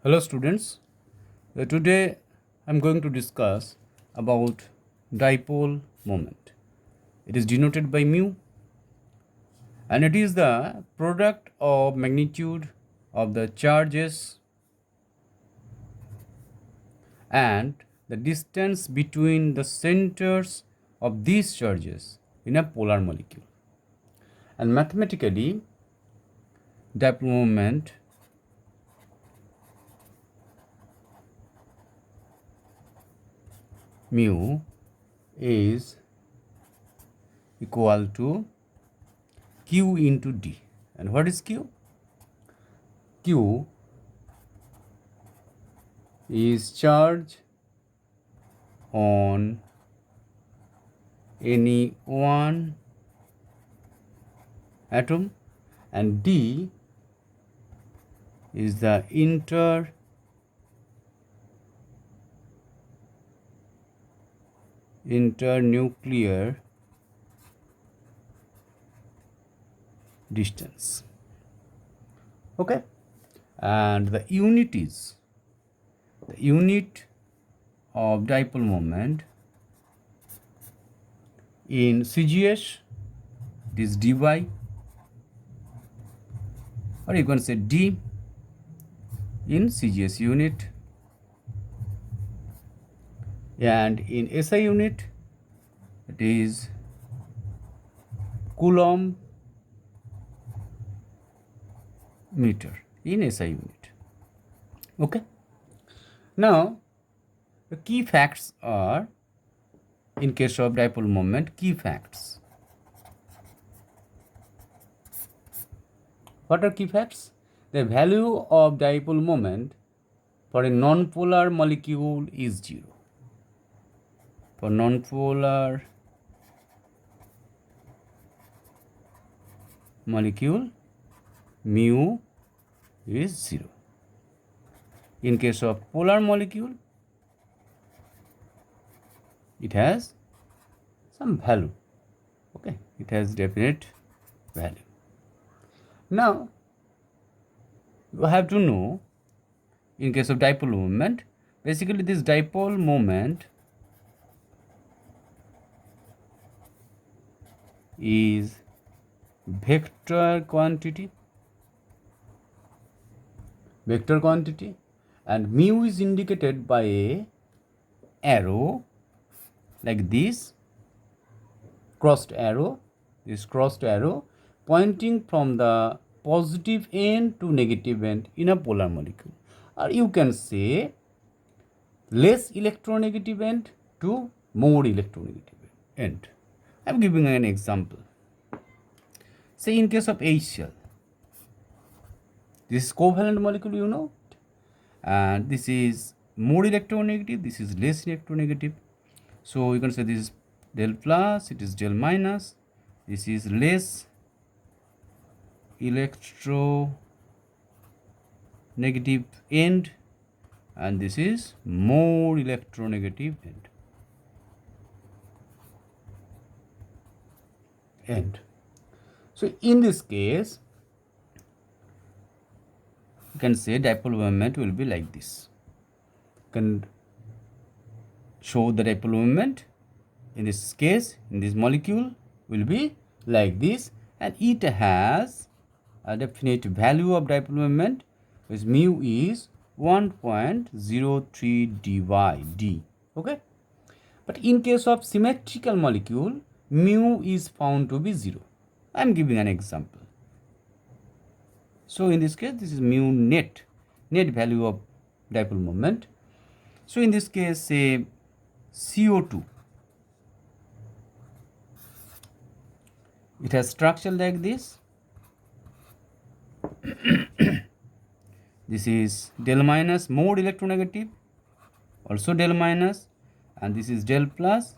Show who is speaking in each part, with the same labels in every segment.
Speaker 1: Hello students. Today I'm going to discuss about dipole moment. It is denoted by mu and it is the product of magnitude of the charges and the distance between the centers of these charges in a polar molecule. And mathematically dipole moment mu is equal to Q into D. And what is Q? Q is charge on any one atom and D is the internuclear distance. Okay, and the unit of dipole moment in CGS, it is dy, or you can say d in CGS unit, and in SI unit it is Coulomb meter in SI unit. Okay, now the key facts are, in case of dipole moment, key facts. What are key facts? The value of dipole moment for a non-polar molecule is 0. For non-polar molecule, mu is 0. In case of polar molecule, it has some value. Okay, it has definite value. Now, you have to know, in case of dipole moment, basically this dipole moment is vector quantity, and mu is indicated by a arrow like this, crossed arrow pointing from the positive end to negative end in a polar molecule, or you can say less electronegative end to more electronegative end. I am giving an example. Say in case of HCl, this is covalent molecule, you know, and this is more electronegative, this is less electronegative. So you can say this is del plus, it is del minus, this is less electronegative end, and this is more electronegative end. So in this case, you can say dipole moment will be like this. You can show the dipole moment in this case, in this molecule, will be like this, and it has a definite value of dipole moment, which mu is 1.03 d. Okay, but in case of symmetrical molecule, mu is found to be 0. I am giving an example. So in this case, this is mu net value of dipole moment. So in this case, say CO2, it has structure like this. This is del minus, more electronegative, also del minus, and this is del plus.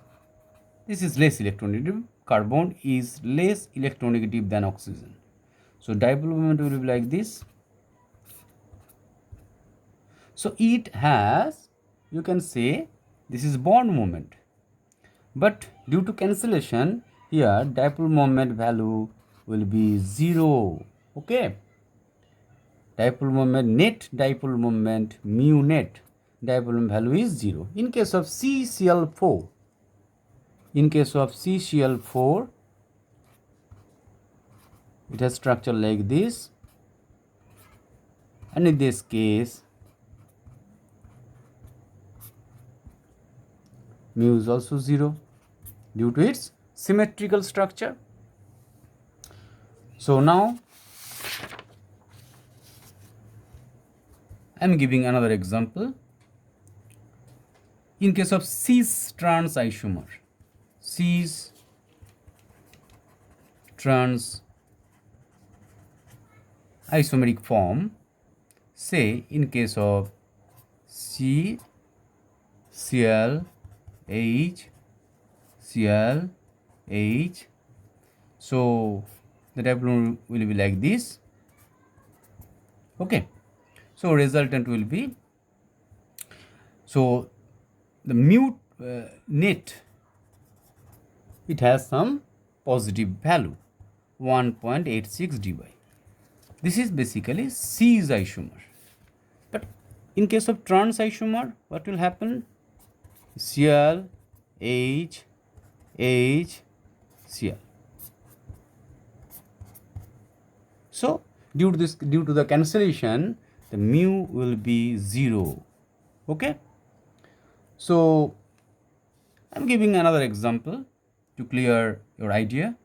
Speaker 1: This is less electronegative. Carbon is less electronegative than oxygen. So dipole moment will be like this. So it has, you can say, this is bond moment, but due to cancellation, here dipole moment value will be 0. Okay, dipole moment, net dipole moment, mu net dipole moment value is 0. In case of CCl4, it has structure like this, and in this case mu is also 0 due to its symmetrical structure. So now I am giving another example. In case of cis trans isomer, cis trans isomeric form, say in case of C, Cl, H, Cl, H, so the dipole will be like this. Okay, so resultant will be, so the mu net, it has some positive value 1.86 dy. This is basically cis isomer. But in case of trans isomer, what will happen? Cl, H, H, Cl. So due to the cancellation, the mu will be 0. Okay. So I am giving another example to clear your idea.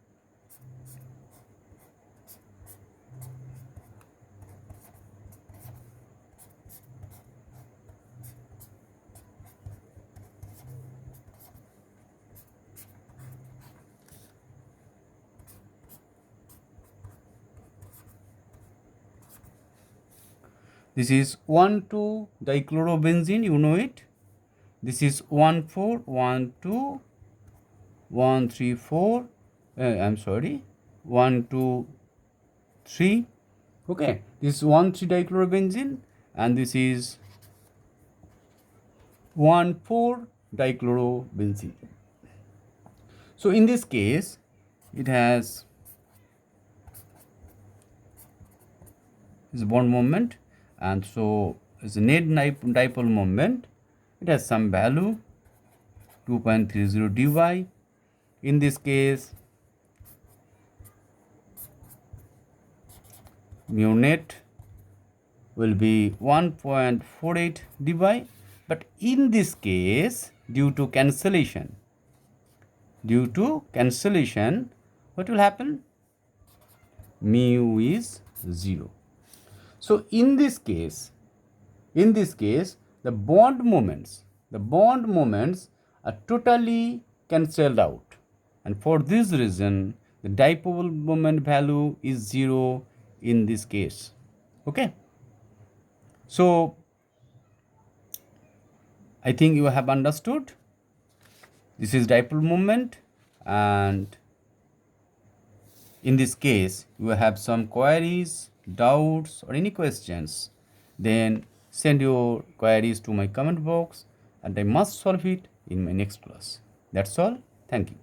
Speaker 1: This is 1,2 dichlorobenzene, you know it. This is 1,4, 1, 2, 1, 3, 4. I'm sorry, 1, 2, 3. Okay, this is 1,3 dichlorobenzene, and this is 1,4 dichlorobenzene. So in this case, it has this bond moment, and so it's a net dipole moment. It has some value 2.30 dy. In this case, mu net will be 1.48 dy. But in this case, due to cancellation, what will happen? Mu is 0. So in this case, the bond moments are totally cancelled out, and for this reason the dipole moment value is 0 in this case. Okay, so I think you have understood. This is dipole moment, and in this case you have some queries, doubts, or any questions, then send your queries to my comment box, and I must solve it in my next class. That's all. Thank you.